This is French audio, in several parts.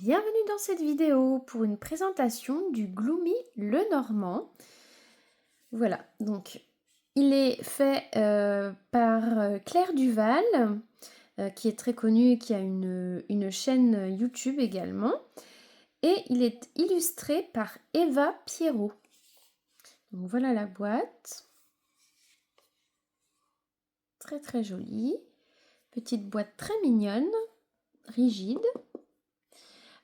Bienvenue dans cette vidéo pour une présentation du Gloomy Lenormand. Voilà, donc il est fait par Claire Duval, qui est très connue et qui a une chaîne YouTube également. Et il est illustré par Eva Pierrot. Donc voilà la boîte. Très très jolie. Petite boîte très mignonne, rigide.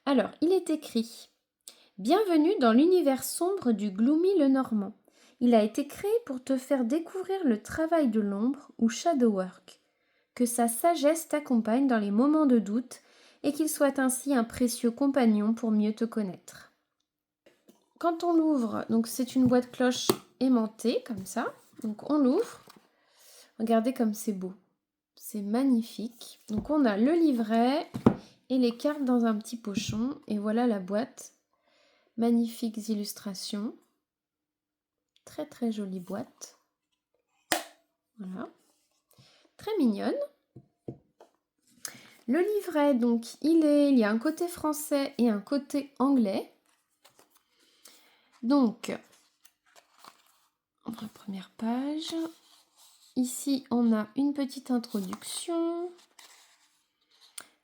Alors, il est écrit « Bienvenue dans l'univers sombre du Gloomy Lenormand. Il a été créé pour te faire découvrir le travail de l'ombre ou shadow work. Que sa sagesse t'accompagne dans les moments de doute et qu'il soit ainsi un précieux compagnon pour mieux te connaître. » Quand on l'ouvre, donc c'est une boîte cloche aimantée comme ça. Donc on l'ouvre. Regardez comme c'est beau. C'est magnifique. Donc on a le livret et les cartes dans un petit pochon. Et voilà la boîte. Magnifiques illustrations. Très très jolie boîte. Voilà. Très mignonne. Le livret, donc, il y a un côté français et un côté anglais. Donc, la première page. Ici, on a une petite introduction.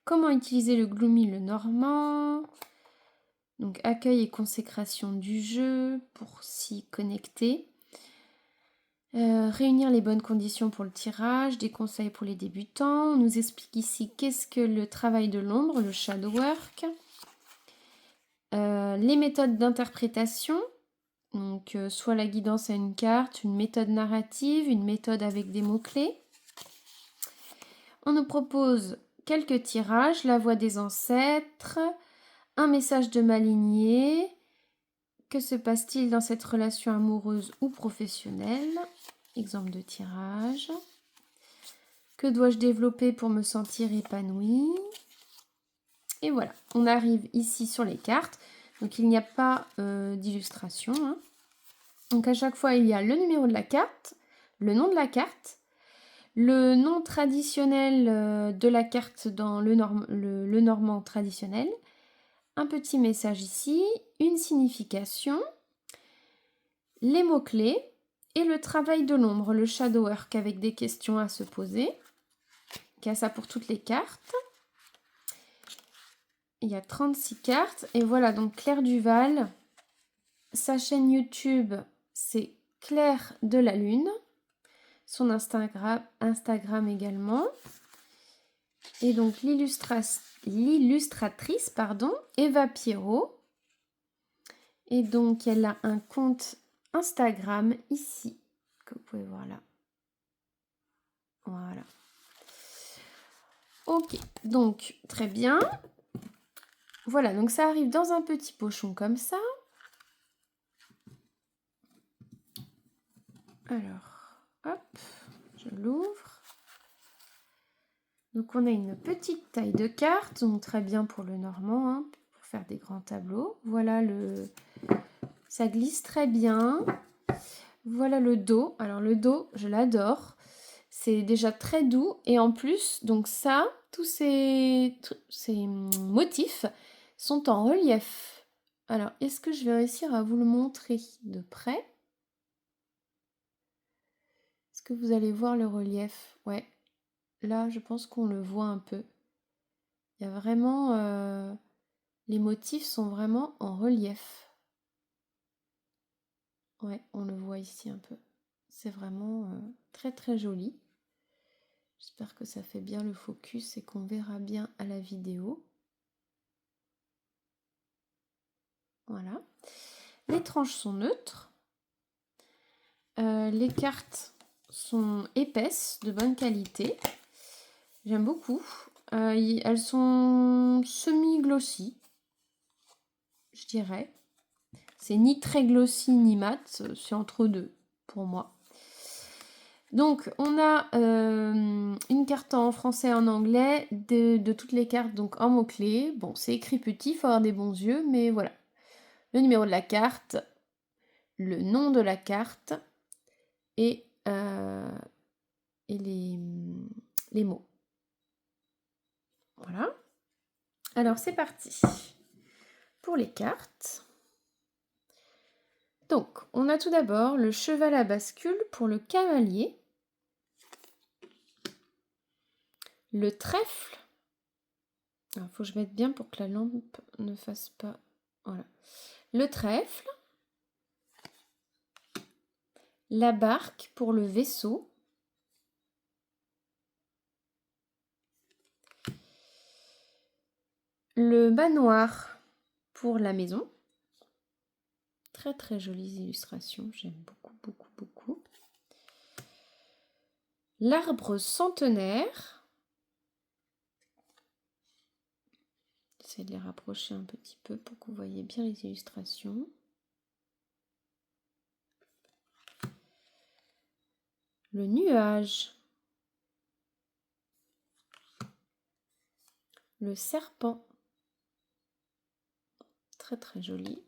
Comment utiliser le Gloomy Lenormand. Donc, accueil et consécration du jeu pour s'y connecter. Réunir les bonnes conditions pour le tirage, des conseils pour les débutants. On nous explique ici qu'est-ce que le travail de l'ombre, le shadow work. Les méthodes d'interprétation. Donc, soit la guidance à une carte, une méthode narrative, une méthode avec des mots-clés. On nous propose quelques tirages, la voix des ancêtres, un message de ma lignée. Que se passe-t-il dans cette relation amoureuse ou professionnelle? Exemple de tirage. Que dois-je développer pour me sentir épanouie? Et voilà, on arrive ici sur les cartes. Donc il n'y a pas d'illustration. Hein. Donc à chaque fois, il y a le numéro de la carte, le nom de la carte, le nom traditionnel de la carte dans le normand traditionnel, un petit message ici, une signification, les mots-clés et le travail de l'ombre, le shadow work avec des questions à se poser. Il y a ça pour toutes les cartes. Il y a 36 cartes. Et voilà, donc Claire Duval. Sa chaîne YouTube, c'est Claire de la Lune. Son Instagram également. Et donc l'illustratrice, Eva Pierrot. Et donc elle a un compte Instagram ici, que vous pouvez voir là. Voilà. Ok, donc très bien. Voilà, donc ça arrive dans un petit pochon comme ça. Alors, hop, je l'ouvre. Donc on a une petite taille de carte, donc très bien pour le normand, hein, pour faire des grands tableaux. Voilà ça glisse très bien. Voilà le dos. Alors le dos, je l'adore. C'est déjà très doux et en plus, donc ça, tous ces motifs sont en relief. Alors, est-ce que je vais réussir à vous le montrer de près? Est-ce que vous allez voir le relief? Ouais, là, je pense qu'on le voit un peu. Il y a vraiment... les motifs sont vraiment en relief. Ouais, on le voit ici un peu. C'est vraiment très très joli. J'espère que ça fait bien le focus et qu'on verra bien à la vidéo. Voilà. Les tranches sont neutres. Les cartes sont épaisses, de bonne qualité. J'aime beaucoup. Elles sont semi-glossy, je dirais. C'est ni très glossy ni mat, c'est entre deux pour moi. Donc on a une carte en français et en anglais, de toutes les cartes donc en mots-clés. Bon, c'est écrit petit, il faut avoir des bons yeux, mais voilà. Le numéro de la carte, le nom de la carte et les mots. Voilà. Alors c'est parti. pour les cartes. Donc, on a tout d'abord le cheval à bascule pour le cavalier. Le trèfle. Il faut que je mette bien pour que la lampe ne fasse pas... Voilà. Le trèfle. La barque pour le vaisseau. Le manoir pour la maison. Très très jolies illustrations, j'aime beaucoup, beaucoup, beaucoup. L'arbre centenaire. J'essaie de les rapprocher un petit peu pour que vous voyez bien les illustrations. Le nuage. Le serpent. Très très joli.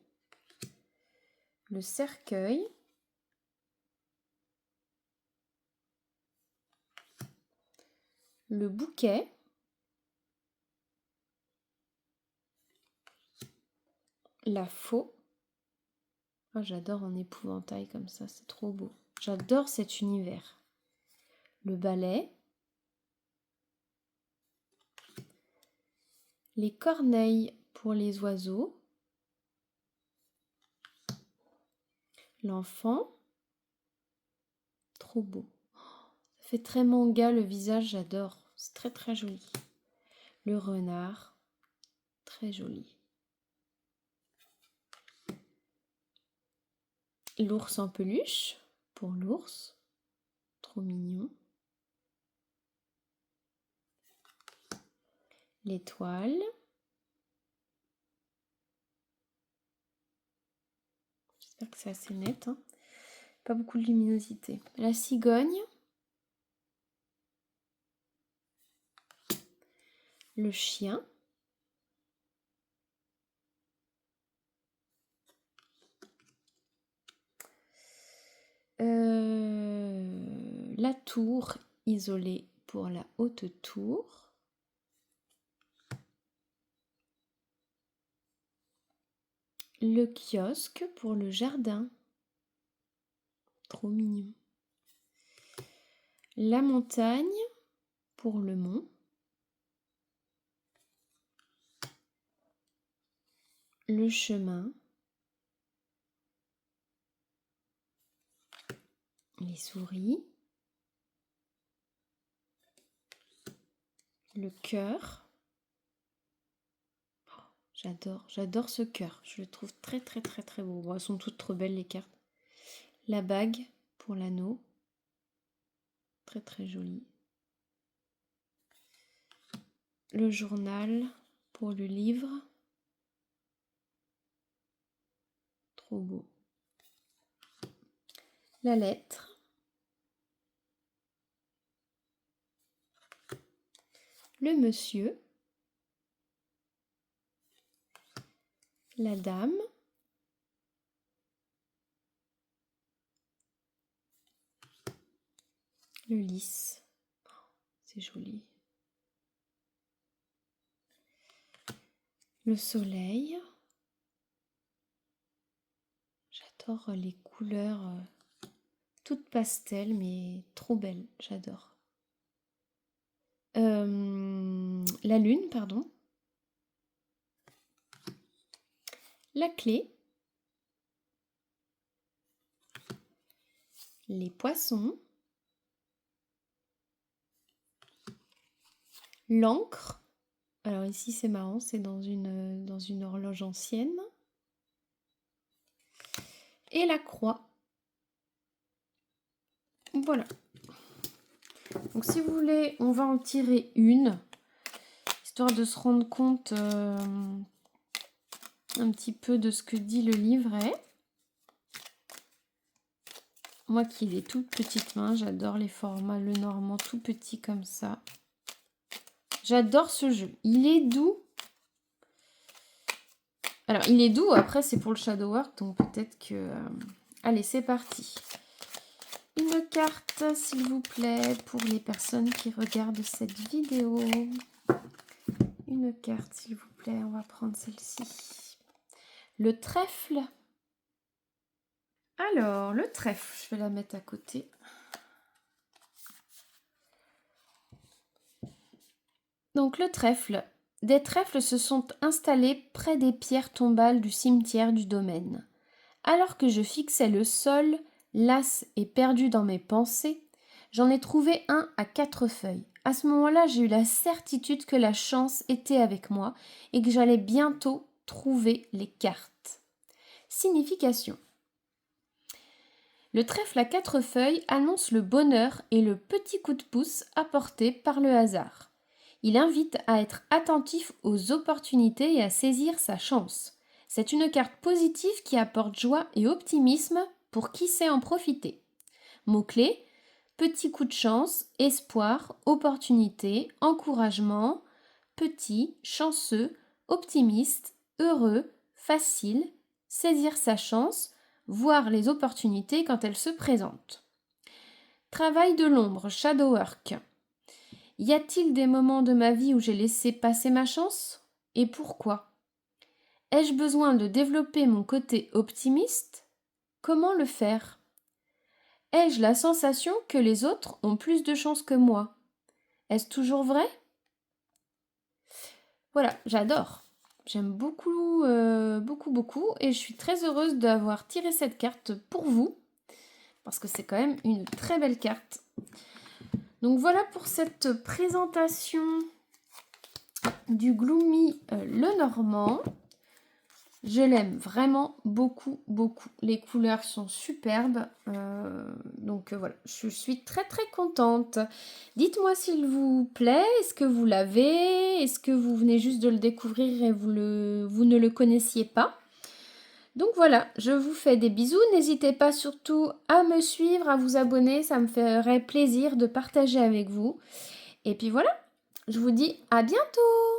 Le cercueil. Le bouquet. La faux. Oh, j'adore en épouvantail comme ça, c'est trop beau. J'adore cet univers. Le balai. Les corneilles pour les oiseaux. L'enfant. Trop beau. Ça fait très manga le visage, j'adore. C'est très très joli. Le renard. Très joli. L'ours en peluche pour l'ours. Trop mignon. L'étoile. J'espère que c'est assez net. Hein. Pas beaucoup de luminosité. La cigogne. Le chien. La tour isolée pour la haute tour. Le kiosque pour le jardin. Trop mignon. La montagne pour le mont. Le chemin. Les souris. Le cœur. Oh, j'adore ce cœur. Je le trouve très très très très beau. Bon, elles sont toutes trop belles les cartes. La bague pour l'anneau. Très très joli. Le journal pour le livre. Trop beau. La lettre. Le monsieur. La dame. Le lys. Oh, c'est joli. Le soleil. J'adore les couleurs toutes pastel, mais trop belles. J'adore. La lune, pardon. La clé. Les poissons. L'encre. Alors ici c'est marrant, c'est dans une horloge ancienne. Et la croix. Voilà. Donc si vous voulez, on va en tirer une, histoire de se rendre compte un petit peu de ce que dit le livret. Moi qui ai des toutes petites mains, j'adore les formats le normand tout petit comme ça. J'adore ce jeu. Il est doux. Alors, il est doux. Après, c'est pour le shadow work. Donc, peut-être que... Allez, c'est parti. Une carte, s'il vous plaît, pour les personnes qui regardent cette vidéo. Une carte, s'il vous plaît. On va prendre celle-ci. Le trèfle. Alors, le trèfle, je vais la mettre à côté. Donc le trèfle. Des trèfles se sont installés près des pierres tombales du cimetière du domaine. Alors que je fixais le sol, las et perdu dans mes pensées, j'en ai trouvé un à 4 feuilles. À ce moment-là, j'ai eu la certitude que la chance était avec moi et que j'allais bientôt trouver les cartes. Signification. Le trèfle à 4 feuilles annonce le bonheur et le petit coup de pouce apporté par le hasard. Il invite à être attentif aux opportunités et à saisir sa chance. C'est une carte positive qui apporte joie et optimisme pour qui sait en profiter. Mots-clés: petit coup de chance, espoir, opportunité, encouragement, petit, chanceux, optimiste, heureux, facile, saisir sa chance, voir les opportunités quand elles se présentent. Travail de l'ombre, shadow work. Y a-t-il des moments de ma vie où j'ai laissé passer ma chance? Et pourquoi? Ai-je besoin de développer mon côté optimiste? Comment le faire? Ai-je la sensation que les autres ont plus de chance que moi? Est-ce toujours vrai? Voilà, j'adore. J'aime beaucoup, beaucoup, et je suis très heureuse d'avoir tiré cette carte pour vous, parce que c'est quand même une très belle carte. Donc voilà pour cette présentation du Gloomy Lenormand. Je l'aime vraiment beaucoup. Les couleurs sont superbes. Donc voilà, je suis très contente. Dites-moi s'il vous plaît. Est-ce que vous l'avez? Est-ce que vous venez juste de le découvrir et vous ne le connaissiez pas? Donc voilà, je vous fais des bisous. N'hésitez pas surtout à me suivre, à vous abonner. Ça me ferait plaisir de partager avec vous. Et puis voilà, je vous dis à bientôt!